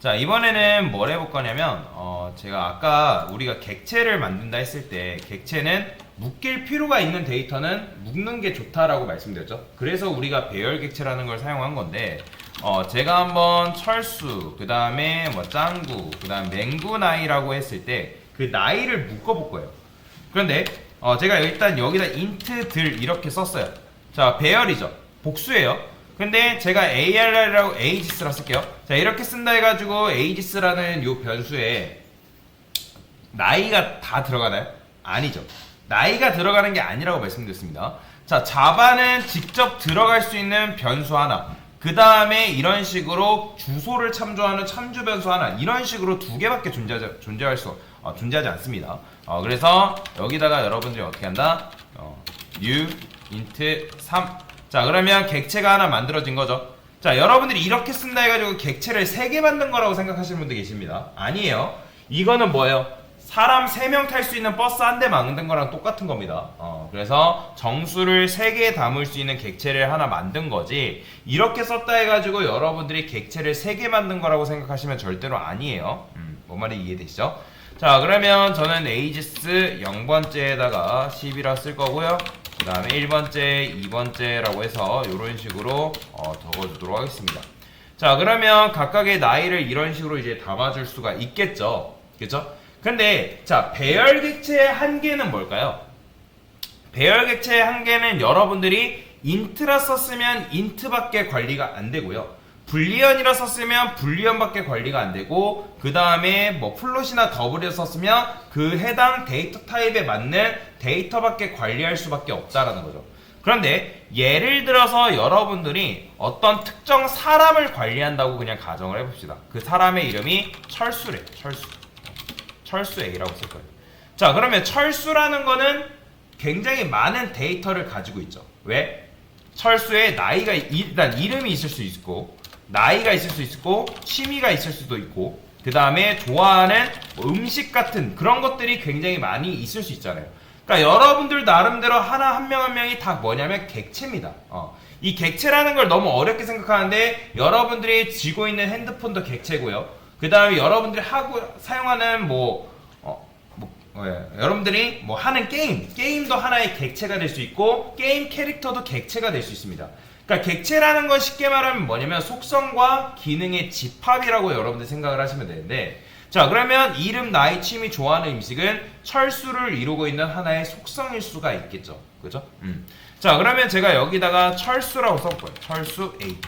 자, 이번에는 뭘 해볼 거냐면, 제가 아까 우리가 객체를 만든다 했을 때, 객체는 묶일 필요가 있는 데이터는 묶는 게 좋다라고 말씀드렸죠. 그래서 우리가 배열 객체라는 걸 사용한 건데, 제가 한번 철수, 그 다음에 뭐 짱구, 그 다음 맹구 나이라고 했을 때, 그 나이를 묶어볼 거예요. 그런데, 제가 일단 여기다 int들 이렇게 썼어요. 자, 배열이죠. 복수예요. 근데 제가 ARR이라고 ages라 쓸게요. 자, 이렇게 쓴다 해가지고 ages라는 요 변수에 나이가 다 들어가나요? 아니죠. 나이가 들어가는 게 아니라고 말씀드렸습니다. 자, 자바는 직접 들어갈 수 있는 변수 하나, 그 다음에 이런 식으로 주소를 참조하는 참조 변수 하나, 이런 식으로 두 개밖에 존재하지 않습니다. 그래서 여기다가 여러분들이 어떻게 한다? new int 3. 자, 그러면 객체가 하나 만들어진 거죠. 자, 여러분들이 이렇게 쓴다 해가지고 객체를 3개 만든 거라고 생각하시는 분들 계십니다. 아니에요. 이거는 뭐예요? 사람 3명 탈 수 있는 버스 한 대 만든 거랑 똑같은 겁니다. 그래서 정수를 3개 담을 수 있는 객체를 하나 만든 거지, 이렇게 썼다 해가지고 여러분들이 객체를 3개 만든 거라고 생각하시면 절대로 아니에요. 뭔 말인지 이해되시죠? 자, 그러면 저는 ages 0번째에다가 10이라 쓸 거고요. 그 다음에 1번째, 2번째라고 해서 이런 식으로 적어주도록 하겠습니다. 자, 그러면 각각의 나이를 이런 식으로 이제 담아줄 수가 있겠죠. 그죠? 근데, 자, 배열 객체의 한계는 뭘까요? 배열 객체의 한계는 여러분들이 int라 썼으면 int밖에 관리가 안 되고요. 불리언이라 썼으면 불리언밖에 관리가 안 되고, 그 다음에 뭐 플롯이나 더블이라 썼으면 그 해당 데이터 타입에 맞는 데이터밖에 관리할 수밖에 없다라는 거죠. 그런데 예를 들어서 여러분들이 어떤 특정 사람을 관리한다고 그냥 가정을 해봅시다. 그 사람의 이름이 철수래. 철수 A라고 쓸 거예요. 자, 그러면 철수라는 거는 굉장히 많은 데이터를 가지고 있죠. 왜? 철수에 나이가 일단 이름이 있을 수 있고, 나이가 있을 수 있고, 취미가 있을 수도 있고, 그 다음에 좋아하는 뭐 음식 같은 그런 것들이 굉장히 많이 있을 수 있잖아요. 그러니까 여러분들 나름대로 하나 한 명 한 명이 다 뭐냐면 객체입니다. 이 객체라는 걸 너무 어렵게 생각하는데, 여러분들이 쥐고 있는 핸드폰도 객체고요. 그 다음에 여러분들이 사용하는 여러분들이 뭐 하는 게임도 하나의 객체가 될 수 있고, 게임 캐릭터도 객체가 될 수 있습니다. 그러니까 객체라는 건 쉽게 말하면 뭐냐면 속성과 기능의 집합이라고 여러분들 생각을 하시면 되는데, 자, 그러면 이름, 나이, 취미, 좋아하는 음식은 철수를 이루고 있는 하나의 속성일 수가 있겠죠. 그죠? 자, 그러면 제가 여기다가 철수라고 써볼게요. 철수 A.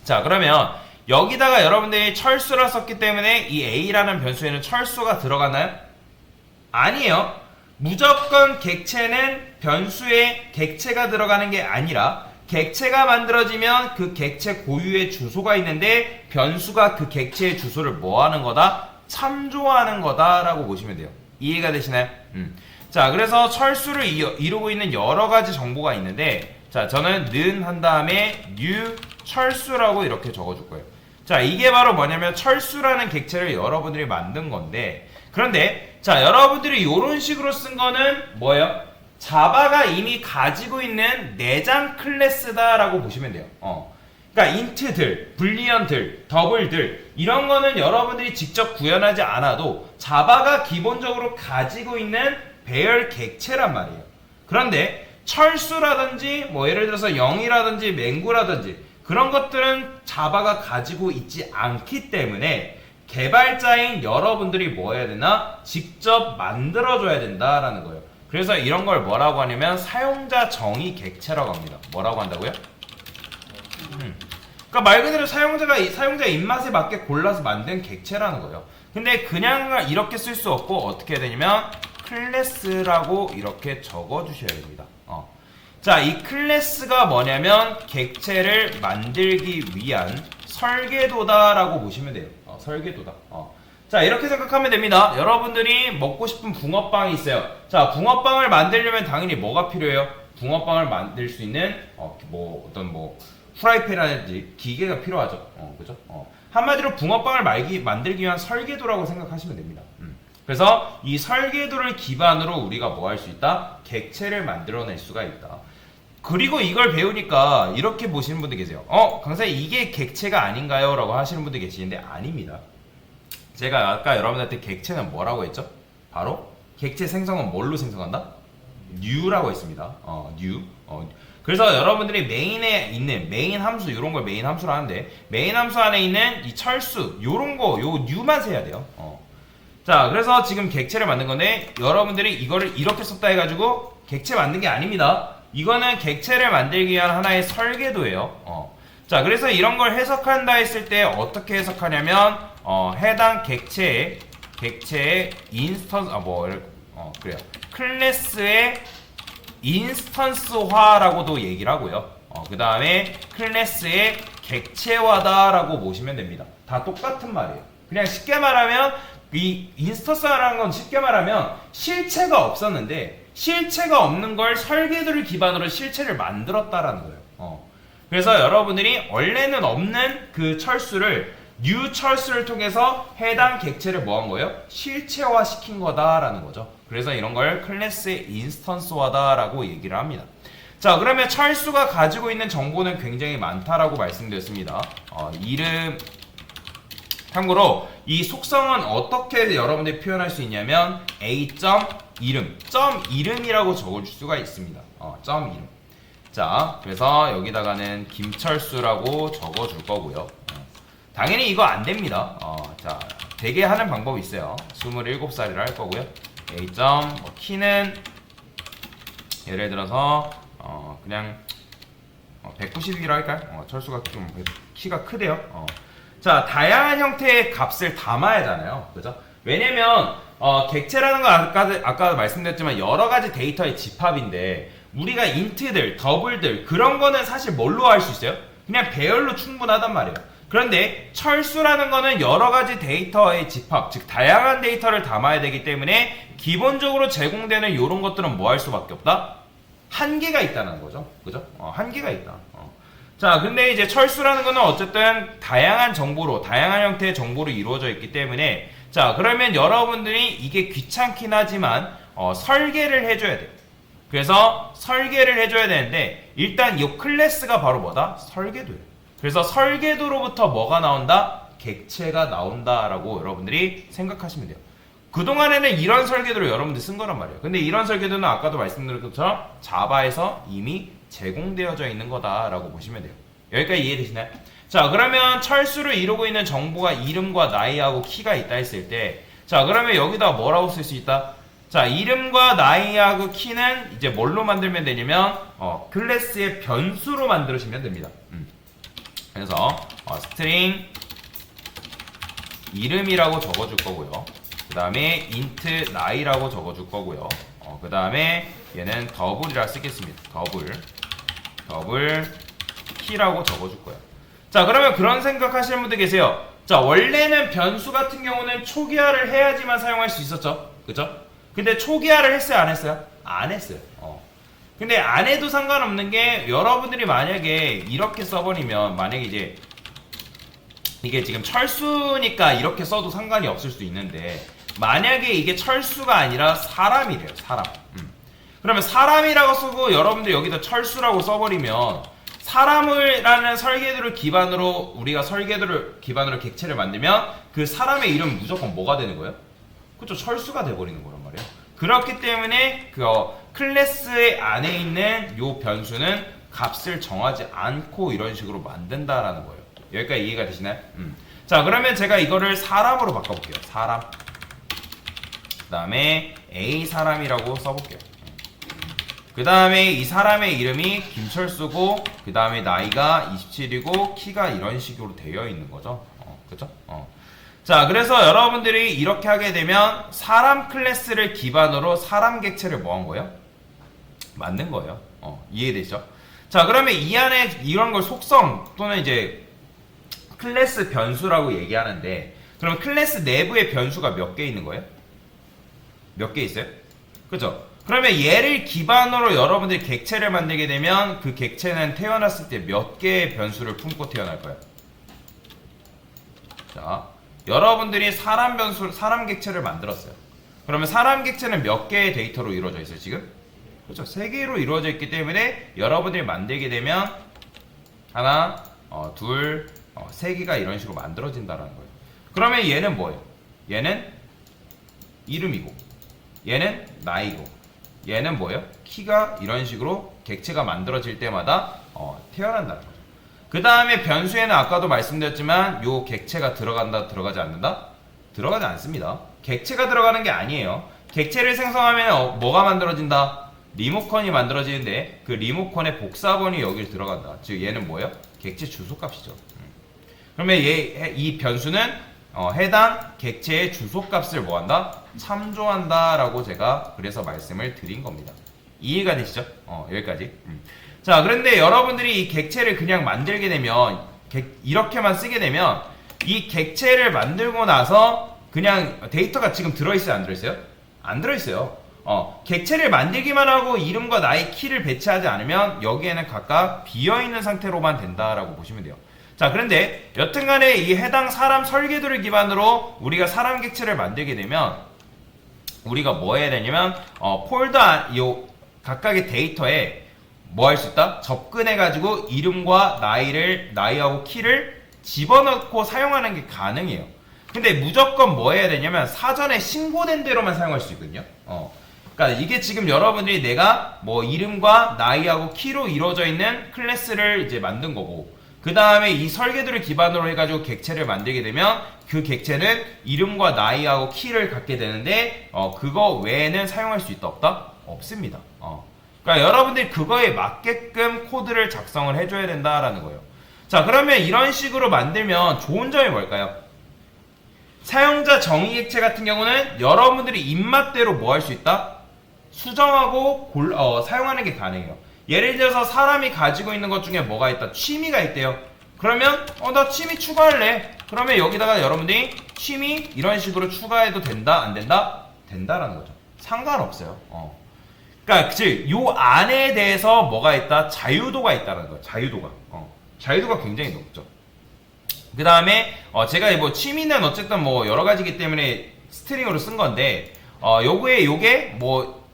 자, 그러면 여기다가 여러분들이 철수라 썼기 때문에 이 A라는 변수에는 철수가 들어가나요? 아니에요. 무조건 객체는 변수에 객체가 들어가는 게 아니라, 객체가 만들어지면 그 객체 고유의 주소가 있는데, 변수가 그 객체의 주소를 뭐 하는 거다? 참조하는 거다라고 보시면 돼요. 이해가 되시나요? 자, 그래서 철수를 이루고 있는 여러 가지 정보가 있는데, 자, 저는 는 한 다음에 new 철수라고 이렇게 적어줄 거예요. 자, 이게 바로 뭐냐면 철수라는 객체를 여러분들이 만든 건데, 그런데 자, 여러분들이 이런 식으로 쓴 거는 뭐예요? 자바가 이미 가지고 있는 내장 클래스다라고 보시면 돼요. 그러니까 int들, 불리언들, 더블들, 이런 거는 여러분들이 직접 구현하지 않아도 자바가 기본적으로 가지고 있는 배열 객체란 말이에요. 그런데 철수라든지 뭐 예를 들어서 0이라든지 맹구라든지 그런 것들은 자바가 가지고 있지 않기 때문에 개발자인 여러분들이 뭐 해야 되나? 직접 만들어줘야 된다라는 거예요. 그래서 이런 걸 뭐라고 하냐면 사용자 정의 객체라고 합니다. 뭐라고 한다고요? 그러니까 말 그대로 사용자 입맛에 맞게 골라서 만든 객체라는 거예요. 근데 그냥 이렇게 쓸 수 없고 어떻게 해야 되냐면 클래스라고 이렇게 적어 주셔야 됩니다. 자, 이 클래스가 뭐냐면 객체를 만들기 위한 설계도다라고 보시면 돼요. 설계도다. 자, 이렇게 생각하면 됩니다. 여러분들이 먹고 싶은 붕어빵이 있어요. 자, 붕어빵을 만들려면 당연히 뭐가 필요해요? 붕어빵을 만들 수 있는 어떤 프라이팬이라든지 기계가 필요하죠. 그죠? 한마디로 붕어빵을 만들기 위한 설계도라고 생각하시면 됩니다. 그래서 이 설계도를 기반으로 우리가 뭐 할 수 있다? 객체를 만들어낼 수가 있다. 그리고 이걸 배우니까 이렇게 보시는 분들 계세요. 강사님 이게 객체가 아닌가요? 라고 하시는 분들 계시는데 아닙니다. 제가 아까 여러분들한테 객체는 뭐라고 했죠? 바로 객체 생성은 뭘로 생성한다? new라고 했습니다. new. 그래서 여러분들이 메인에 있는 메인 함수 이런 걸 메인 함수로 하는데 메인 함수 안에 있는 이 철수 요런 거 요 new만 세야 돼요. 자, 그래서 지금 객체를 만든 건데 여러분들이 이거를 이렇게 썼다 해가지고 객체 만든 게 아닙니다. 이거는 객체를 만들기 위한 하나의 설계도예요. 자, 그래서 이런 걸 해석한다 했을 때 어떻게 해석하냐면 해당 객체의 인스턴스 그래요. 클래스의 인스턴스화라고도 얘기를 하고요. 그 다음에 클래스의 객체화다라고 보시면 됩니다. 다 똑같은 말이에요. 그냥 쉽게 말하면 이 인스턴스화라는 건 쉽게 말하면 실체가 없었는데 실체가 없는 걸 설계도를 기반으로 실체를 만들었다라는 거예요. 그래서 여러분들이 원래는 없는 그 철수를 뉴 철수를 통해서 해당 객체를 뭐 한 거예요? 실체화 시킨 거다라는 거죠. 그래서 이런 걸 클래스의 인스턴스화다라고 얘기를 합니다. 자, 그러면 철수가 가지고 있는 정보는 굉장히 많다라고 말씀드렸습니다. 이름 참고로 이 속성은 어떻게 여러분들이 표현할 수 있냐면 a.이름, 이름이라고 적어줄 수가 있습니다. 이름. 자, 그래서 여기다가는 김철수라고 적어줄 거고요. 당연히 이거 안 됩니다. 자, 되게 하는 방법이 있어요. 27살이라 할 거고요. a. 키는 예를 들어서 그냥 190이라 할까요? 철수가 좀 키가 크대요. 자, 다양한 형태의 값을 담아야 하잖아요. 그죠? 왜냐면 객체라는 건 아까 말씀드렸지만 여러 가지 데이터의 집합인데 우리가 인트들, 더블들 그런 거는 사실 뭘로 할 수 있어요? 그냥 배열로 충분하단 말이에요. 그런데 철수라는 거는 여러 가지 데이터의 집합, 즉 다양한 데이터를 담아야 되기 때문에 기본적으로 제공되는 이런 것들은 뭐 할 수밖에 없다? 한계가 있다는 거죠. 그죠? 한계가 있다. 자, 근데 이제 철수라는 거는 어쨌든 다양한 정보로, 다양한 형태의 정보로 이루어져 있기 때문에 자, 그러면 여러분들이 이게 귀찮긴 하지만 설계를 해줘야 돼요. 그래서 설계를 해줘야 되는데 일단 이 클래스가 바로 뭐다? 설계도예요. 그래서 설계도로부터 뭐가 나온다? 객체가 나온다라고 여러분들이 생각하시면 돼요. 그동안에는 이런 설계도를 여러분들이 쓴 거란 말이에요. 근데 이런 설계도는 아까도 말씀드린 것처럼 자바에서 이미 제공되어져 있는 거다라고 보시면 돼요. 여기까지 이해되시나요? 자, 그러면 철수를 이루고 있는 정보가 이름과 나이하고 키가 있다 했을 때 자, 그러면 여기다 뭐라고 쓸 수 있다? 자, 이름과 나이하고 키는 이제 뭘로 만들면 되냐면 클래스의 변수로 만들으시면 됩니다. 그래서 스트링 이름이라고 적어줄 거고요. 그 다음에 int 나이라고 적어줄 거고요. 그 다음에 얘는 더블이라 쓰겠습니다. 더블 키라고 적어줄 거예요. 자, 그러면 그런 생각하시는 분들 계세요. 자, 원래는 변수 같은 경우는 초기화를 해야지만 사용할 수 있었죠. 그죠? 근데 초기화를 했어요, 안 했어요? 안 했어요. 근데 안 해도 상관없는 게 여러분들이 만약에 이렇게 써버리면 만약에 이제 이게 지금 철수니까 이렇게 써도 상관이 없을 수도 있는데 만약에 이게 철수가 아니라 사람이래요. 사람. 그러면 사람이라고 쓰고 여러분들 여기다 철수라고 써버리면 사람이라는 설계도를 기반으로 우리가 설계도를 기반으로 객체를 만들면 그 사람의 이름은 무조건 뭐가 되는 거예요? 그쵸? 철수가 돼버리는 거란 말이에요. 그렇기 때문에 그 클래스 안에 있는 요 변수는 값을 정하지 않고 이런 식으로 만든다라는 거예요. 여기까지 이해가 되시나요? 자, 그러면 제가 이거를 사람으로 바꿔볼게요. 사람. 그 다음에 A 사람이라고 써볼게요. 그 다음에 이 사람의 이름이 김철수고 그 다음에 나이가 27이고 키가 이런 식으로 되어 있는 거죠. 그죠? 자, 그래서 여러분들이 이렇게 하게 되면 사람 클래스를 기반으로 사람 객체를 뭐 한 거예요? 만든 거예요. 이해되죠? 자, 그러면 이 안에 이런 걸 속성 또는 이제 클래스 변수라고 얘기하는데 그럼 클래스 내부에 변수가 몇 개 있는 거예요? 몇 개 있어요? 그죠? 그러면 얘를 기반으로 여러분들이 객체를 만들게 되면 그 객체는 태어났을 때 몇 개의 변수를 품고 태어날까요? 자, 여러분들이 사람 객체를 만들었어요. 그러면 사람 객체는 몇 개의 데이터로 이루어져 있어요, 지금? 그렇죠. 3개로 이루어져 있기 때문에 여러분들이 만들게 되면 하나, 둘, 3개가 이런 식으로 만들어진다는 거예요. 그러면 얘는 뭐예요? 얘는 이름이고, 얘는 나이고, 얘는 뭐예요? 키가 이런 식으로 객체가 만들어질 때마다 태어난다는 거죠. 그 다음에 변수에는 아까도 말씀드렸지만 요 객체가 들어간다, 들어가지 않는다? 들어가지 않습니다. 객체가 들어가는 게 아니에요. 객체를 생성하면 뭐가 만들어진다? 리모컨이 만들어지는데 그 리모컨의 복사본이 여기 들어간다. 즉 얘는 뭐예요? 객체 주소값이죠. 그러면 이 변수는 해당 객체의 주소값을 뭐한다? 참조한다 라고 제가 그래서 말씀을 드린 겁니다. 이해가 되시죠? 여기까지. 자, 그런데 여러분들이 이 객체를 그냥 만들게 되면 이렇게만 쓰게 되면 이 객체를 만들고 나서 그냥 데이터가 지금 들어있어요? 안 들어있어요? 안 들어있어요. 객체를 만들기만 하고 이름과 나이, 키를 배치하지 않으면 여기에는 각각 비어있는 상태로만 된다라고 보시면 돼요. 자, 그런데 여튼간에 이 해당 사람 설계도를 기반으로 우리가 사람 객체를 만들게 되면 우리가 뭐 해야 되냐면 폴더 요 각각의 데이터에 뭐 할 수 있다? 접근해가지고 이름과 나이하고 키를 집어넣고 사용하는 게 가능해요. 근데 무조건 뭐 해야 되냐면 사전에 신고된 대로만 사용할 수 있거든요. 그러니까 이게 지금 여러분들이 내가 뭐 이름과 나이하고 키로 이루어져 있는 클래스를 이제 만든 거고, 그 다음에 이 설계도를 기반으로 해가지고 객체를 만들게 되면 그 객체는 이름과 나이하고 키를 갖게 되는데 그거 외에는 사용할 수 있다 없다? 없습니다. 그러니까 여러분들이 그거에 맞게끔 코드를 작성을 해줘야 된다라는 거예요. 자, 그러면 이런 식으로 만들면 좋은 점이 뭘까요? 사용자 정의 객체 같은 경우는 여러분들이 입맛대로 뭐 할 수 있다? 수정하고 사용하는 게 가능해요. 예를 들어서 사람이 가지고 있는 것 중에 뭐가 있다? 취미가 있대요. 그러면 나 취미 추가할래. 그러면 여기다가 여러분들이 취미 이런 식으로 추가해도 된다? 안 된다? 된다라는 거죠. 상관없어요. 그러니까 즉 요 안에 대해서 뭐가 있다? 자유도가 있다는 거예요. 자유도가 굉장히 높죠. 그 다음에 제가 뭐 취미는 어쨌든 뭐 여러 가지기 때문에 스트링으로 쓴 건데 요게 뭐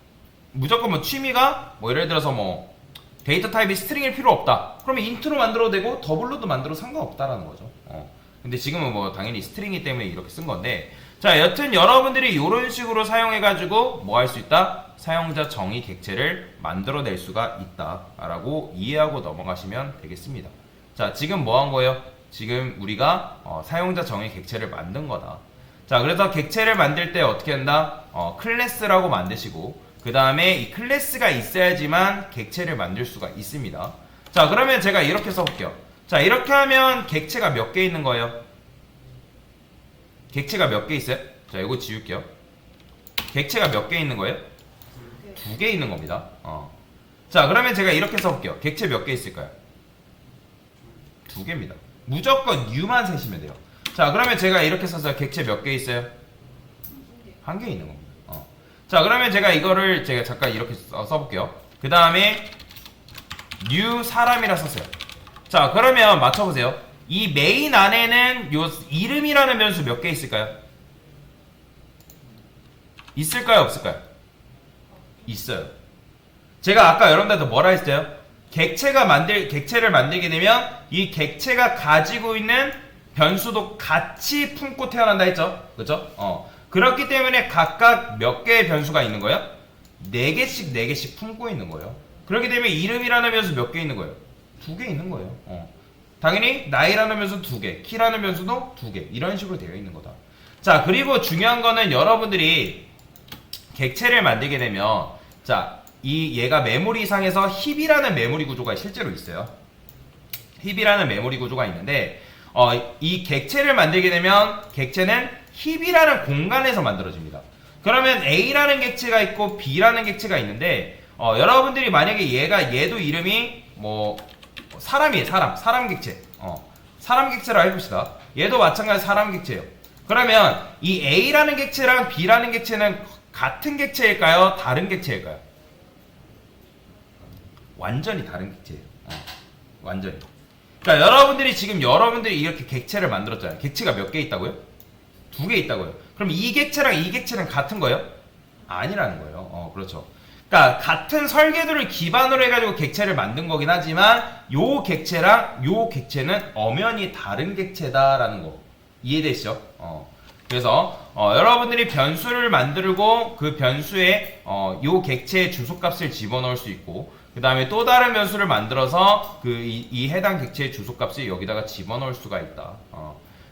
무조건 뭐 취미가 뭐 예를 들어서 뭐 데이터 타입이 스트링일 필요 없다. 그러면 인트로 만들어도 되고 더블로도 만들어도 상관없다라는 거죠. 근데 지금은 뭐 당연히 스트링이기 때문에 이렇게 쓴 건데, 자, 여튼 여러분들이 이런 식으로 사용해가지고 뭐 할 수 있다? 사용자 정의 객체를 만들어낼 수가 있다라고 이해하고 넘어가시면 되겠습니다. 자, 지금 뭐 한 거예요? 지금 우리가 사용자 정의 객체를 만든 거다. 자, 그래서 객체를 만들 때 어떻게 한다? 클래스라고 만드시고, 그 다음에 이 클래스가 있어야지만 객체를 만들 수가 있습니다. 자, 그러면 제가 이렇게 써볼게요. 자, 이렇게 하면 객체가 몇 개 있는 거예요? 객체가 몇 개 있어요? 자, 이거 지울게요. 객체가 몇 개 있는 거예요? 2개 있는 겁니다. 자, 그러면 제가 이렇게 써볼게요. 객체 몇 개 있을까요? 2개입니다. 무조건 U만 세시면 돼요. 자, 그러면 제가 이렇게 써서 객체 몇 개 있어요? 1개 있는 겁니다. 자, 그러면 제가 이거를 제가 잠깐 이렇게 써볼게요. 그 다음에 new 사람이라 썼어요. 자, 그러면 맞춰보세요. 이 메인 안에는 요 이름이라는 변수 몇 개 있을까요? 있을까요? 없을까요? 있어요. 제가 아까 여러분들한테 뭐라 했어요? 객체를 만들게 되면 이 객체가 가지고 있는 변수도 같이 품고 태어난다 했죠? 그죠? 그렇기 때문에 각각 몇 개의 변수가 있는 거예요? 4개씩 품고 있는 거예요. 그렇기 때문에 이름이라는 변수 몇 개 있는 거예요? 2개 있는 거예요. 당연히 나이라는 변수 2개, 키라는 변수도 2개, 이런 식으로 되어 있는 거다. 자, 그리고 중요한 거는 여러분들이 객체를 만들게 되면, 자, 얘가 메모리상에서 힙이라는 메모리 구조가 실제로 있어요. 힙이라는 메모리 구조가 있는데, 이 객체를 만들게 되면 객체는 힙이라는 공간에서 만들어집니다. 그러면 A라는 객체가 있고 B라는 객체가 있는데, 여러분들이 만약에 얘도 이름이 뭐 사람이에요. 사람 객체. 사람 객체라 해봅시다. 얘도 마찬가지 사람 객체예요. 그러면 이 A라는 객체랑 B라는 객체는 같은 객체일까요? 다른 객체일까요? 완전히 다른 객체예요. 완전히. 그러니까 여러분들이 이렇게 객체를 만들었잖아요. 객체가 몇 개 있다고요? 2개 있다고요. 그럼 이 객체랑 이 객체는 같은 거예요? 아니라는 거예요. 그렇죠. 그러니까 같은 설계도를 기반으로 해가지고 객체를 만든 거긴 하지만 요 객체랑 요 객체는 엄연히 다른 객체다라는 거 이해되시죠? 그래서 여러분들이 변수를 만들고 그 변수에 요 객체의 주소값을 집어넣을 수 있고 그 다음에 또 다른 변수를 만들어서 이 해당 객체의 주소값을 여기다가 집어넣을 수가 있다.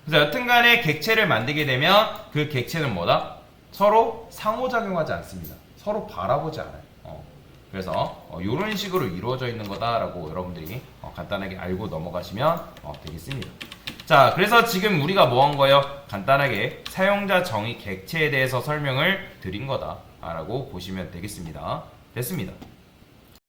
그래서 여튼간에 객체를 만들게 되면 그 객체는 뭐다? 서로 상호작용하지 않습니다. 서로 바라보지 않아요. 그래서 이런 식으로 이루어져 있는 거다라고 여러분들이 간단하게 알고 넘어가시면 되겠습니다. 자, 그래서 지금 우리가 뭐 한 거예요? 간단하게 사용자 정의 객체에 대해서 설명을 드린 거다라고 보시면 되겠습니다. 됐습니다.